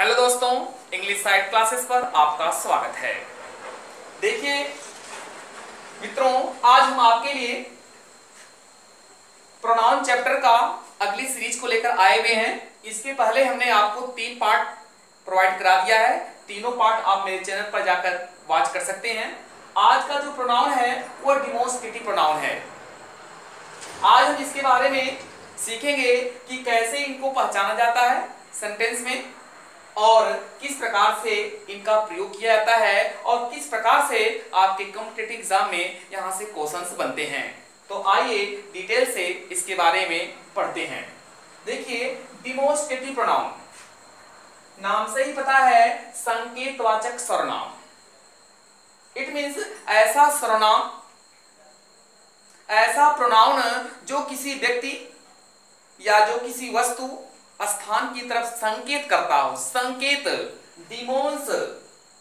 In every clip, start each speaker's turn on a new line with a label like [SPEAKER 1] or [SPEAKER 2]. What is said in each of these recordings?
[SPEAKER 1] Hello दोस्तों, English side classes पर आपका स्वागत है। देखिए मित्रों, आज हम आपके लिए प्रोनाउन चैप्टर का अगली सीरीज को लेकर आए हुए हैं। इसके पहले हमने आपको 3 पार्ट प्रोवाइड करा दिया है। तीनों पार्ट आप मेरे चैनल पर जाकर वॉच कर सकते हैं। आज का जो प्रोनाउन है वो डिमोस्ट्रेटिव प्रोनाउन है। आज हम इसके बारे में सीखेंगे कि कैसे इनको पहचाना जाता है सेंटेंस में और किस प्रकार से इनका प्रयोग किया जाता है और किस प्रकार से आपके कॉम्पिटिटिव एग्जाम में यहां से क्वेश्चंस बनते हैं। तो आइए डिटेल से इसके बारे में पढ़ते हैं। देखिए, डिमोस्ट्रेटिव प्रोनाउन नाम से ही पता है, संकेतवाचक सर्वनाम। इट मींस ऐसा सर्वनाम, ऐसा प्रोनाउन जो किसी व्यक्ति या जो किसी वस्तु स्थान की तरफ संकेत करता हो। संकेत, डिमोन्स,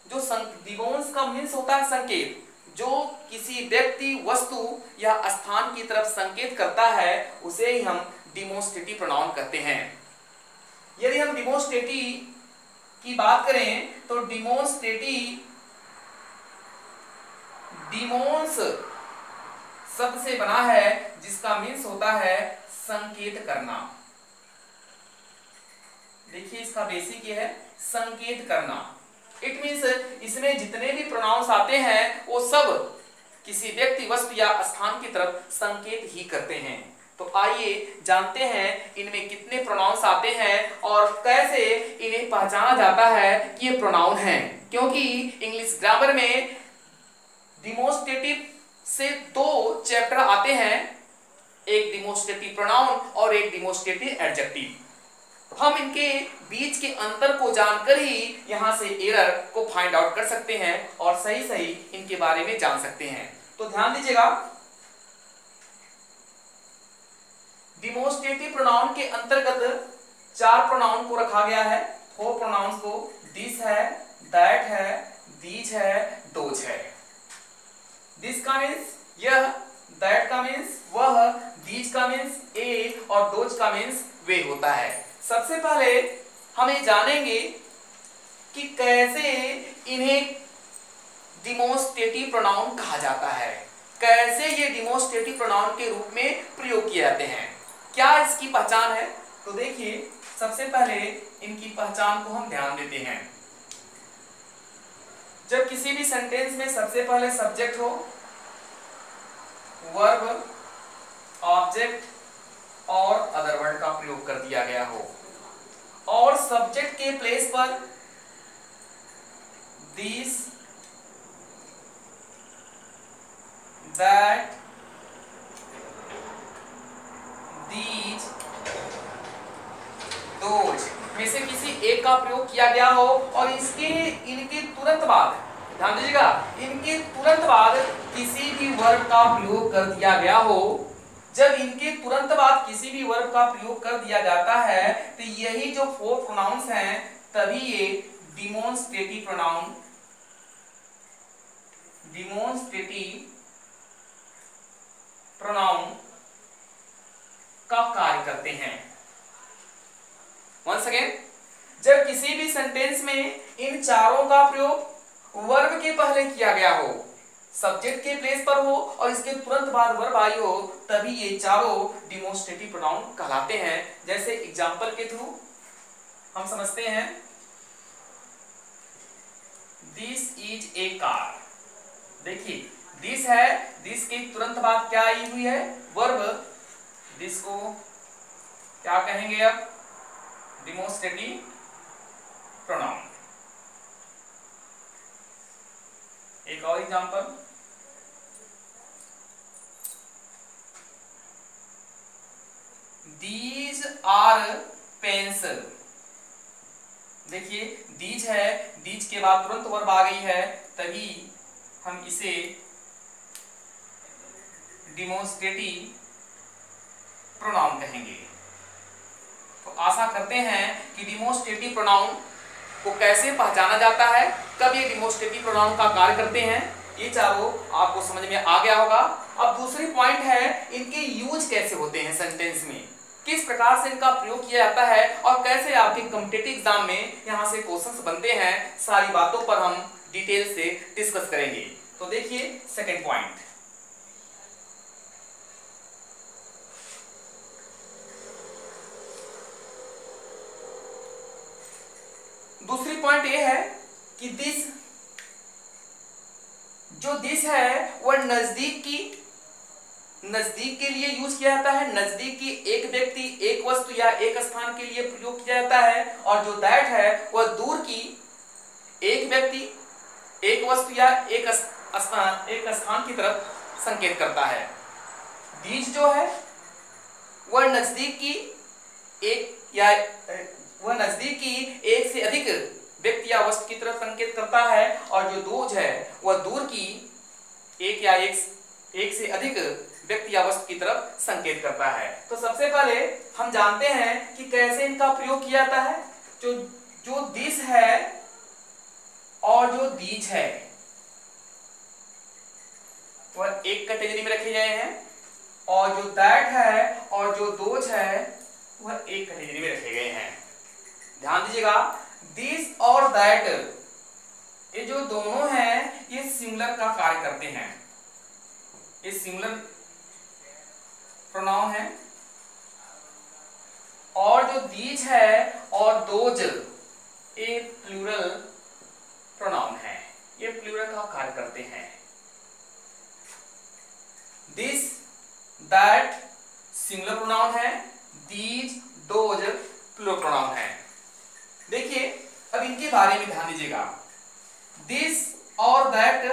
[SPEAKER 1] जो डिमोन्स का मीन्स होता है संकेत, जो किसी व्यक्ति वस्तु या स्थान की तरफ संकेत करता है उसे ही हम डिमोस्ट्रेटिव प्रोनाउन कहते हैं। यदि हम डिमोस्ट्रेटिव की बात करें तो डिमोन्स शब्द से बना है जिसका मीन्स होता है संकेत करना। देखिए, इसका बेसिक ये है, संकेत करना। इट मींस इसमें जितने भी प्रोनाउंस आते हैं वो सब किसी व्यक्ति, वस्तु या स्थान की तरफ संकेत ही करते हैं। तो आइए जानते हैं इनमें कितने प्रोनाउंस आते हैं और कैसे इन्हें पहचाना जाता है कि ये प्रोनाउन हैं। क्योंकि इंग्लिश ग्रामर में डिमोस्ट्रेटिव से 2 चैप्टर आते हैं, एक डिमोस्ट्रेटिव प्रोनाउन और एक डिमोस्ट्रेटिव एडजेक्टिव। हम इनके बीच के अंतर को जानकर ही यहां से एरर को फाइंड आउट कर सकते हैं और सही सही इनके बारे में जान सकते हैं। तो ध्यान दीजिएगा, डिमोस्ट्रेटिव प्रोनाउन के अंतर्गत 4 प्रोनाउन को रखा गया है। 4 प्रोनाउंस को, दिस है, दैट है, दीज है, दोज है। दिस का मीन्स यह, दैट का मीन्स वह, दीज का मीन्स ए और दोज का मीन्स वे होता है। सबसे पहले हम ये जानेंगे कि कैसे इन्हें डिमोस्ट्रेटिव प्रोनाउन कहा जाता है, कैसे ये डिमोस्ट्रेटिव प्रोनाउन के रूप में प्रयोग किए जाते हैं, क्या इसकी पहचान है। तो देखिए, सबसे पहले इनकी पहचान को हम ध्यान देते हैं। जब किसी भी सेंटेंस में सबसे पहले सब्जेक्ट हो, वर्ब, ऑब्जेक्ट और अदर वर्ड का प्रयोग कर दिया गया हो और सब्जेक्ट के प्लेस पर दिस, दैट, दीज, दोज में से किसी एक का प्रयोग किया गया हो और इनके तुरंत बाद, ध्यान दीजिएगा, इनके तुरंत बाद किसी भी वर्ब का प्रयोग कर दिया गया हो। जब इनके तुरंत बाद किसी भी वर्ब का प्रयोग कर दिया जाता है तो यही जो 4 प्रोनाउंस हैं, तभी ये डिमोस्ट्रेटिव प्रोनाउन का कार्य करते हैं। वंस अगेन, जब किसी भी सेंटेंस में इन चारों का प्रयोग वर्ब के पहले किया गया हो, सब्जेक्ट के प्लेस पर हो और इसके तुरंत बाद वर्ब आई हो, तभी ये चारों डिमोस्ट्रेटिव प्रोनाउन कहलाते हैं। जैसे एग्जांपल के थ्रू हम समझते हैं, दिस इज ए कार। देखिए, दिस है, दिस के तुरंत बाद क्या आई हुई है, वर्ब। दिस को क्या कहेंगे अब, डिमोस्ट्रेटिव प्रोनाउन। एक और एग्जांपल, दीज आर पेन्स। देखिए, दीज है, दीज के बाद तुरंत वर्ब आ गई है, तभी हम इसे डिमोस्ट्रेटिव प्रोनाउन कहेंगे। तो आशा करते हैं कि डिमोस्ट्रेटिव प्रोनाउन को कैसे पहचाना जाता है, कब ये डिमोस्ट्रेटिव प्रोनाउन का कार्य करते हैं, ये चारों आपको समझ में आ गया होगा। अब दूसरी पॉइंट है, इनके यूज कैसे होते हैं सेंटेंस में। किस प्रकार से इनका प्रयोग किया जाता है और कैसे आपके कॉम्पिटिटिव एग्जाम में यहां से क्वेश्चंस बनते हैं, सारी बातों पर हम डिटेल से डिस्कस करेंगे। तो देखिए सेकंड पॉइंट, दूसरी पॉइंट ये है कि दिस है वह नजदीक के लिए यूज किया जाता है। नजदीक की एक व्यक्ति, एक वस्तु या एक स्थान के लिए प्रयोग किया जाता है। और जो दैट है वह दूर की एक व्यक्ति, एक वस्तु या एक स्थान की तरफ संकेत करता है। दीज जो है वह नजदीक की एक से अधिक व्यक्ति या वस्तु की तरफ संकेत करता है। और जो दोज है वह दूर की एक से अधिक व्यक्ति या वस्तु की तरफ संकेत करता है। तो सबसे पहले हम जानते हैं कि कैसे इनका प्रयोग किया जाता है। जो दिस है और जो दीज है वह एक कैटेगरी में रखे गए हैं, और जो दैट है और जो दोज है वह एक कैटेगरी में रखे गए हैं। ध्यान दीजिएगा, दिस और दैट ये जो दोनों हैं ये सिंगुलर का कार्य करते हैं। ये सिंगुलर प्रोनाउन है। और जो दीज है और दोज ये प्लूरल प्रोनाउन है, ये प्लूरल का कार्य करते हैं। दिस दैट सिंगुलर प्रोनाउन है, दीज दोज प्लूरल प्रोनाउन है। देखिए अब इनके बारे में ध्यान दीजिएगा। दिस और दैट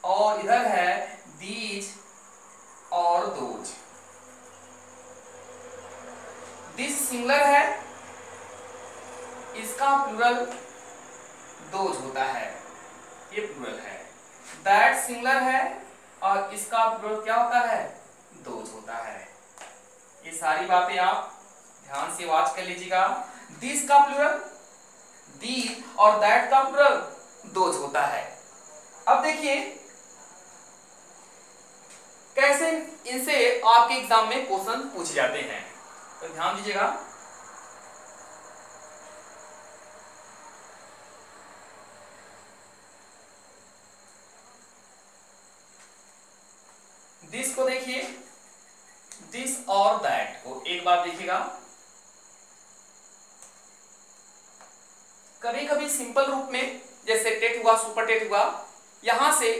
[SPEAKER 1] और इधर है दीज और दोज। दिस सिंगुलर है, इसका प्लूरल दोज होता है, ये प्लूरल है। दैट सिंगुलर है और इसका प्लूरल क्या होता है, दोज होता है। ये सारी बातें आप ध्यान से वाच कर लीजिएगा। दिस का प्लूरल दीज और दैट का प्लूरल दोज होता है। अब देखिए कैसे इनसे आपके एग्जाम में क्वेश्चन पूछे जाते हैं, तो ध्यान दीजिएगा। दिस को देखिए, दिस और दैट को एक बार देखिएगा। कभी कभी सिंपल रूप में जैसे टेट हुआ, सुपर टेट हुआ, यहां से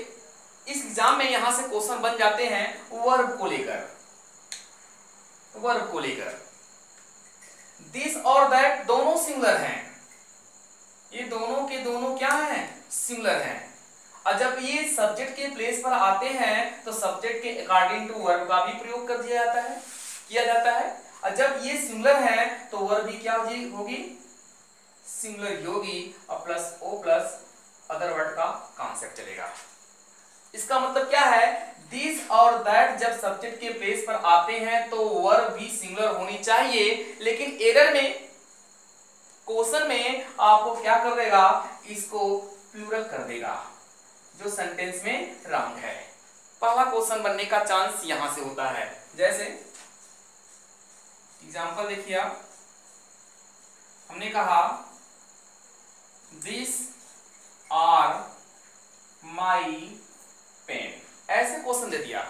[SPEAKER 1] इस एग्जाम में यहां से क्वेश्चन बन जाते हैं वर्ब को लेकर। दिस और दैट दोनों सिंगुलर हैं, ये दोनों के दोनों क्या हैं, सिंगुलर हैं। और जब ये सब्जेक्ट के प्लेस पर आते हैं तो सब्जेक्ट के अकॉर्डिंग टू वर्ब का भी प्रयोग कर दिया जाता है। और जब ये सिंगुलर है तो वर्ब भी क्या होगी, सिंगुलर योगी और plus O plus other word का कॉन्सेप्ट चलेगा। इसका मतलब क्या है, दिस और दैट जब सब्जेक्ट के प्लेस पर आते हैं तो वर्ब भी सिंगुलर होनी चाहिए। लेकिन एरर में, क्वेश्चन में आपको क्या कर देगा, इसको प्लूरल कर देगा, जो सेंटेंस में रॉन्ग है। पहला क्वेश्चन बनने का चांस यहां से होता है। जैसे एग्जांपल देखिए आप, हमने कहा दिस आर माई पेन, ऐसे क्वेश्चन दे दिया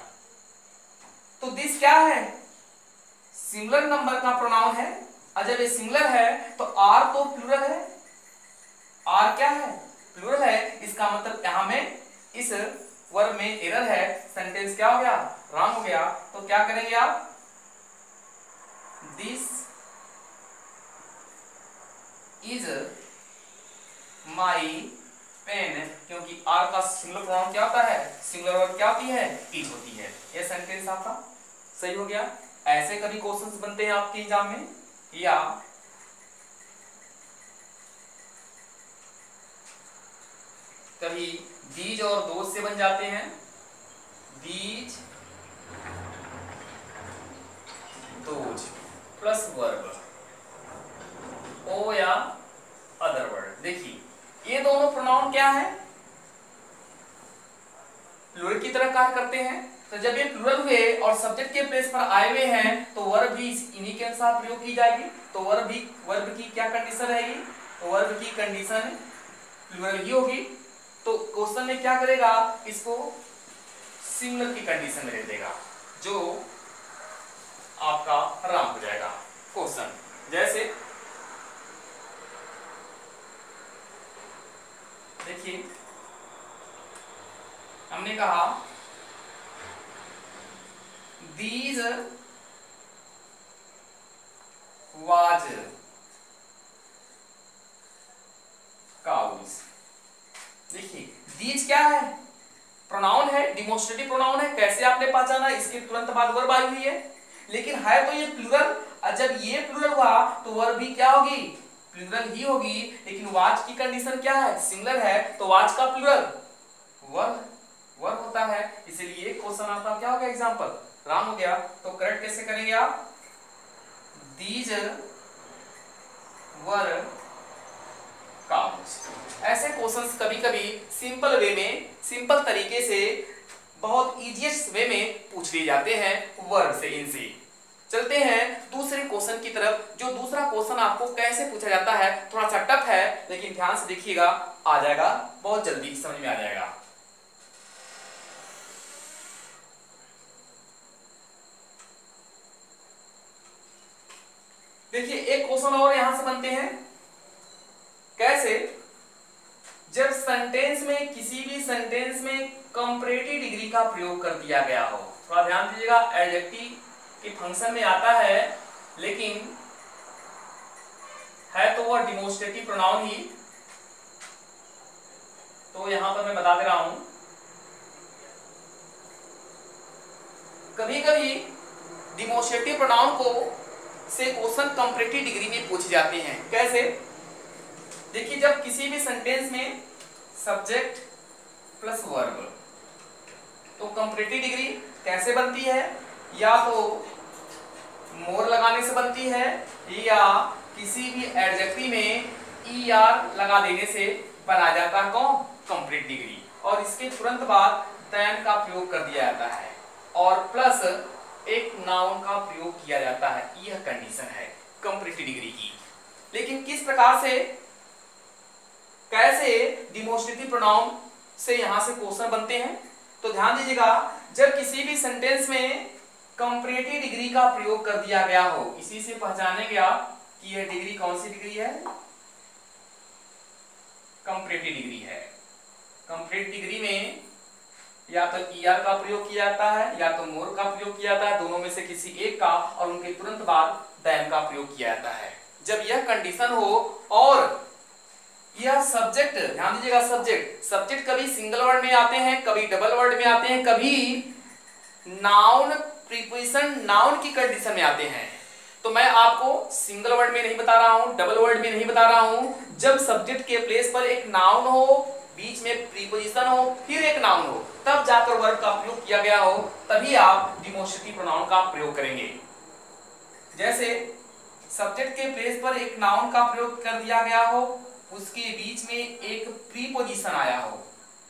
[SPEAKER 1] तो दिस क्या है, सिंगुलर नंबर का प्रोनाउन है। और जब ये सिंगुलर है तो आर तो प्लूरल है, आर क्या है, प्लूरल है। इसका मतलब यहां में इस वर्ब में एरर है, सेंटेंस क्या हो गया, रॉन्ग हो गया। तो क्या करेंगे आप, दिस इज माई पेन, क्योंकि आर का सिंगुलर प्रोनाउन क्या होता है, सिंगुलर वर्ब क्या होती है, इज होती है। ये सेंटेंस आपका सही हो गया। ऐसे कभी क्वेश्चंस बनते हैं आपके एग्जाम में, या कभी दीज और दोज से बन जाते हैं, दीज दोज प्लस वर्ब, ओ या अदर वर्ड। देखिए ये दोनों प्रोनाउन क्या है, प्लूरल की तरह कार्य करते हैं। तो जब ये प्लूरल हुए और सब्जेक्ट के प्लेस पर आए हुए हैं तो वर्ब भी इन्हीं के अनुसार प्रयोग की जाएगी। तो वर्ब की क्या कंडीशन रहेगी, तो वर्ब की कंडीशन प्लूरल ही होगी। तो क्वेश्चन में क्या करेगा, इसको सिंगुलर की कंडीशन में रख देगा, जो आपका आराम हो जाएगा क्वेश्चन। जैसे देखिए हमने कहा these was cows। देखिए these क्या है, प्रोनाउन है, डिमोस्ट्रेटिव प्रोनाउन है। कैसे आपने पहचाना, इसके तुरंत बाद वर्ब आई हुई है, लेकिन है तो ये प्लूरल। और जब ये प्लूरल हुआ तो वर्ब भी क्या होगी, प्लूरल ही होगी। लेकिन वाज की कंडीशन क्या है, सिंगुलर है, तो वाज का प्लूरल वर्ब होता है। इसलिए क्वेश्चन आपका क्या हो गया, एग्जांपल राम हो गया। तो करेक्ट कैसे करेंगे आप, दीज वर काउस। ऐसे क्वेश्चंस कभी कभी सिंपल वे में, सिंपल तरीके से, बहुत इजीएस्ट वे में पूछ लिए जाते हैं वर्ब से। इनसे चलते हैं दूसरे क्वेश्चन की तरफ। जो दूसरा क्वेश्चन आपको कैसे पूछा जाता है, थोड़ा सा टफ है, लेकिन ध्यान से देखिएगा, आ जाएगा, बहुत जल्दी समझ में आ जाएगा। देखिए एक क्वेश्चन और यहां से बनते हैं। कैसे, जब सेंटेंस में, किसी भी सेंटेंस में कंपैरेटिव डिग्री का प्रयोग कर दिया गया हो। थोड़ा ध्यान दीजिएगा, एडजेक्टिव के फंक्शन में आता है, लेकिन है तो वह डिमोस्ट्रेटिव प्रोनाउन ही। तो यहां पर मैं बता दे रहा हूं, कभी कभी डिमोस्ट्रेटिव प्रोनाउन को से क्वेश्चन कंपैरेटिव डिग्री में पूछे जाते हैं। कैसे, देखिए जब किसी भी सेंटेंस में सब्जेक्ट प्लस वर्ब, तो कंपैरेटिव डिग्री कैसे बनती है, या तो मोर लगाने से बनती है, या किसी भी एडजेक्टिव में er लगा देने से बना जाता है कौन, कंपैरेटिव डिग्री। और इसके तुरंत बाद देन का प्रयोग कर दिया जाता है और प्लस एक नाउन का प्रयोग किया जाता है। यह कंडीशन है कंपैरेटिव डिग्री की। लेकिन किस प्रकार से, कैसे डिमोस्ट्रेटिव प्रोनाउन से यहां से क्वेश्चन बनते हैं, तो ध्यान दीजिएगा, जब किसी भी सेंटेंस में कंपैरेटिव डिग्री का प्रयोग कर दिया गया हो, इसी से पहचानेंगे आप कि यह डिग्री कौन सी डिग्री है, कंपैरेटिव डिग्री है। कंपैरेटिव डिग्री में या तो er का प्रयोग किया जाता है, या तो मोर का प्रयोग किया जाता है, दोनों में से किसी एक का, और उनके तुरंत बाद देन का प्रयोग किया जाता है। जब यह कंडीशन हो और यह सब्जेक्ट, ध्यान दीजिएगा, सब्जेक्ट कभी सिंगल वर्ड में आते हैं, कभी डबल वर्ड में आते हैं, कभी नाउन प्रीपोजिशन नाउन की कंडीशन में आते हैं। तो मैं आपको सिंगल वर्ड में नहीं बता रहा हूं, डबल वर्ड में नहीं बता रहा हूं। जब सब्जेक्ट के प्लेस पर एक नाउन हो, बीच में प्रीपोजिशन हो, फिर एक नाउन हो, तब जाकर वर्ब का प्रयोग किया गया हो, तभी आप डिमोस्ट्रेटिव प्रोनाउन का प्रयोग करेंगे। जैसे सब्जेक्ट के प्लेस पर एक नाउन का प्रयोग कर दिया गया हो, उसके बीच में एक प्रीपोजिशन आया हो,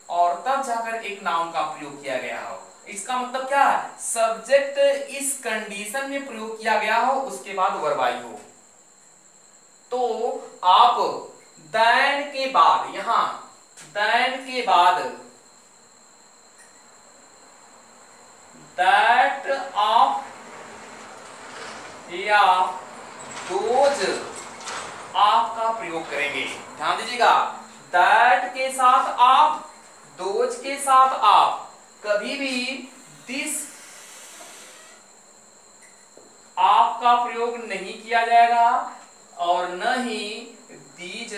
[SPEAKER 1] और तब जाकर एक नाउन का प्रयोग किया गया हो। इसका मतलब क्या है, सब्जेक्ट इस कंडीशन में प्रयोग किया गया हो, उसके बाद वर्ब आई हो। तो आप देन के बाद, यहां देन के बाद दैट ऑफ या दोज आप का प्रयोग करेंगे। ध्यान दीजिएगा, दैट के साथ आप, दोज के साथ आप, कभी भी दिस आप का प्रयोग नहीं किया जाएगा, और न ही दीज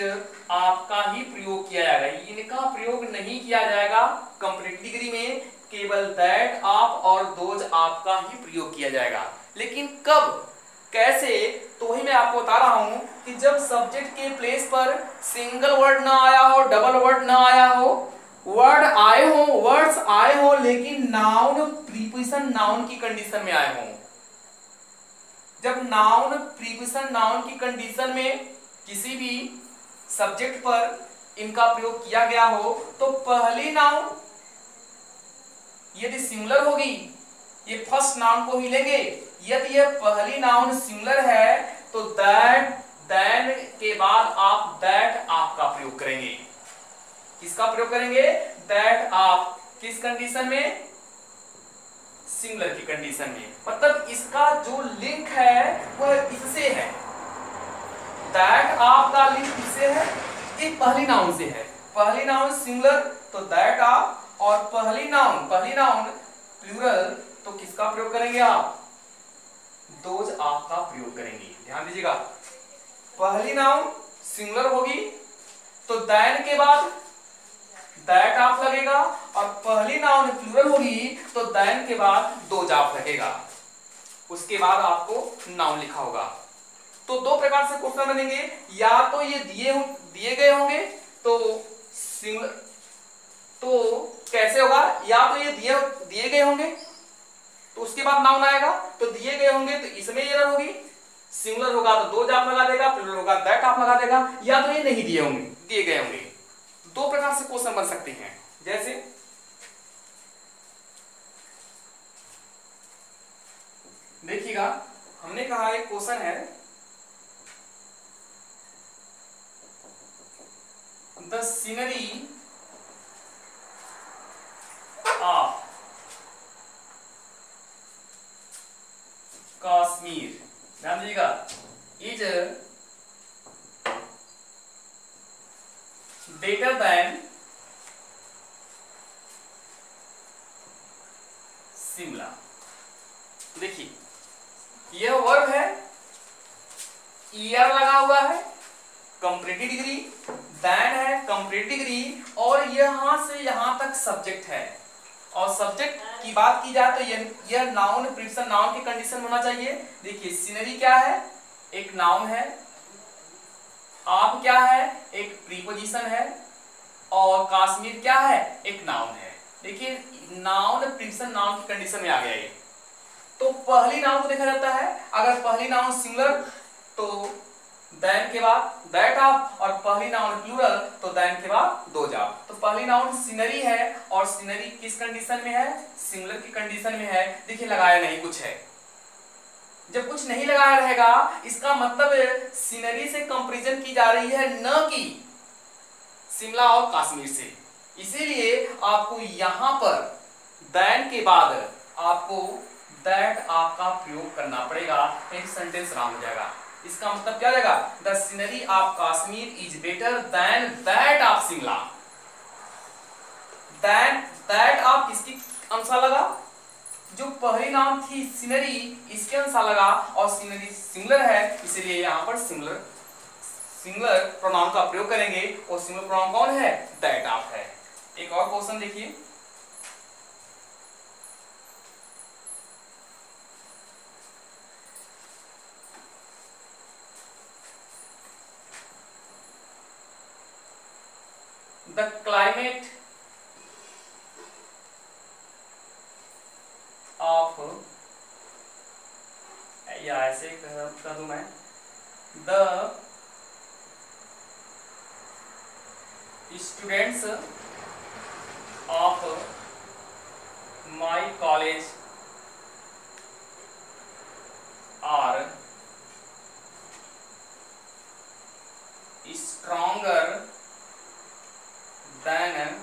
[SPEAKER 1] आपका ही प्रयोग किया जाएगा। इनका प्रयोग नहीं किया जाएगा कंपैरेटिव डिग्री में, केवल दैट आप और दोज आपका ही प्रयोग किया जाएगा। लेकिन कब, कैसे, तो वही मैं आपको बता रहा हूं कि जब सब्जेक्ट के प्लेस पर सिंगल वर्ड ना आया हो, डबल वर्ड ना आया हो, वर्ड आए हो, वर्ड्स आए हो, लेकिन नाउन प्रीपोजिशन नाउन की कंडीशन में आए हो। जब नाउन प्रीपोजिशन नाउन की कंडीशन में किसी भी सब्जेक्ट पर इनका प्रयोग किया गया हो तो पहली नाउन यदि सिंगुलर होगी, ये फर्स्ट नाउन को ही लेंगे, यदि ये पहली नाउन सिंगुलर है तो दैट, देन के बाद आप दैट आपका प्रयोग करेंगे। किसका प्रयोग करेंगे? दैट आप। किस कंडीशन में? सिंगुलर की कंडीशन में। मतलब इसका जो लिंक है वह इससे है, दैट आपका लिंक इससे है, एक पहली नाउन से है। पहली नाउन सिंगुलर तो दैट आप, और पहली नाउन प्लूरल तो किसका प्रयोग करेंगे आप? दोज आप का प्रयोग करेंगे। ध्यान दीजिएगा, पहली नाउन सिंगुलर होगी तो दैन के बाद दैट आप लगेगा, और पहली नाउन प्लूरल होगी तो दैन के बाद दोज आप लगेगा। उसके बाद आपको नाउन लिखा होगा। तो दो प्रकार से क्वेश्चन बनेंगे, या तो ये दिए गए होंगे तो सिंगुलर, तो कैसे होगा? या तो ये दिए गए होंगे तो उसके बाद नाउन आएगा, तो दिए गए होंगे तो इसमें एरर होगी, सिंगुलर होगा तो दो आप लगा देगा, प्लूरल होगा दैट आप लगा देगा, या तो ये नहीं दिए होंगे, दिए गए होंगे। दो प्रकार से क्वेश्चन बन सकते हैं। जैसे देखिएगा, हमने कहा एक क्वेश्चन है, द सीनरी ऑफ कश्मीर, ध्यान दीजिएगा, इज बेटर देन शिमला। देखिए यह वर्ब है, ईयर लगा हुआ है, कंपैरेटिव डिग्री, देन है कंपैरेटिव डिग्री, और यहां से यहां तक सब्जेक्ट है। और सब्जेक्ट की बात की जाए तो यह नाउन प्रीपोजिशन नाउन की कंडीशन होना चाहिए। देखिए सीनरी क्या है? एक नाउन है, आप क्या है? एक प्रीपोजिशन है, और कश्मीर क्या है? एक नाउन है। देखिए नाउन प्रीपोजिशन नाउन की कंडीशन में आ गया ये। तो पहली नाउन को देखा जाता है, अगर पहली नाउन सिंगुलर तो देन के बाद दैट आप, और पहली नाउन प्लूरल तो देन के बाद दो आप। तो पहली नाउन सीनरी है, और सीनरी किस कंडीशन में है? सिंगुलर की कंडीशन में है। देखिए लगाया नहीं कुछ है, जब कुछ नहीं लगाया रहेगा इसका मतलब सीनरी से कंपैरिजन की जा रही है, न कि शिमला और कश्मीर से। इसीलिए आपको यहां पर देन के बाद आपको दैट आपका प्रयोग करना पड़ेगा, एक सेंटेंस रॉन्ग हो जाएगा। इसका मतलब क्या रहेगा? The scenery of Kashmir is better than that of Shimla. That of किसकी अनुसार लगा? जो पहली नाउन थी सीनरी, इसके अनुसार लगा, और सीनरी सिंगुलर है, इसलिए यहां पर सिंगुलर प्रोनाउन का प्रयोग करेंगे, और सिंगुलर प्रोनाउन कौन है? दैट ऑफ है। एक और क्वेश्चन देखिए, the climate of, या ऐसे कर दूं मैं, the students of my college are stronger than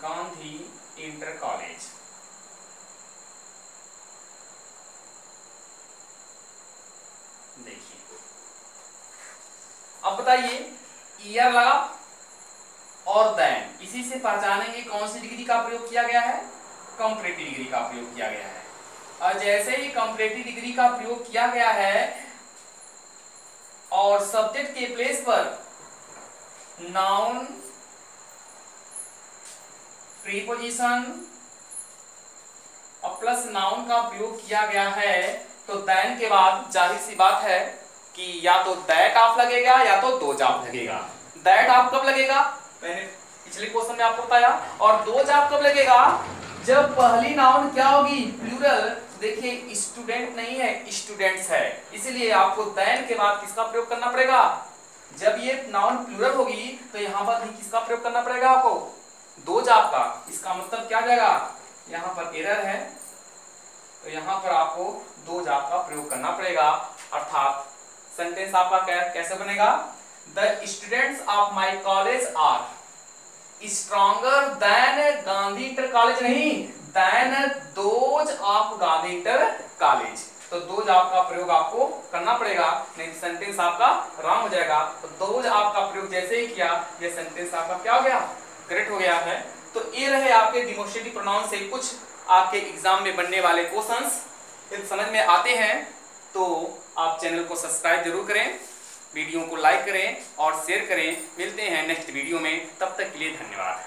[SPEAKER 1] Gandhi inter college. देखिए अब बताइए, ईयर लगा और देन, इसी से पहचानेंगे कौन सी डिग्री का प्रयोग किया गया है? कंपैरेटिव डिग्री का प्रयोग किया गया है। और जैसे ही कंपैरेटिव डिग्री का प्रयोग किया गया है और सब्जेक्ट के प्लेस पर नाउन प्रीपोजिशन और प्लस नाउन का प्रयोग किया गया है, तो देन के बाद जाहिर सी बात है कि या तो दैट ऑफ लगेगा या तो दो जाप लगेगा। दैट ऑफ कब लगेगा? मैंने पिछले क्वेश्चन में आपको बताया। और दो जाप कब लगेगा? जब पहली नाउन क्या होगी? प्लूरल, तो देखिए स्टूडेंट नहीं है, स्टूडेंट्स है, इसलिए आपको देन के बाद किसका प्रयोग करना पड़ेगा? जब ये नाउन प्लूरल होगी तो यहाँ पर भी किसका प्रयोग करना पड़ेगा आपको? दोज आपका। इसका मतलब क्या जाएगा? यहाँ पर एरर है तो यहाँ पर आपको दोज आपका प्रयोग करना पड़ेगा। अर्थात सेंटेंस आपका कैसे बनेगा? The students of my college are stronger than Gandhi inter college, नहीं than those of Gandhi inter college. तो दोज आपका प्रयोग आपको करना पड़ेगा, नहीं तो सेंटेंस आपका रॉन्ग हो जाएगा। तो दोज आपका प्रयोग जैसे ही किया ये सेंटेंस आपका क्या हो गया? करेक्ट हो गया है। तो ये रहे आपके डिमोस्ट्रेटिव प्रोनाउन से कुछ आपके एग्जाम में बनने वाले क्वेश्चंस। यदि समझ में आते हैं तो आप चैनल को सब्सक्राइब जरूर करें, वीडियो को लाइक करें और शेयर करें। मिलते हैं नेक्स्ट वीडियो में, तब तक के लिए धन्यवाद।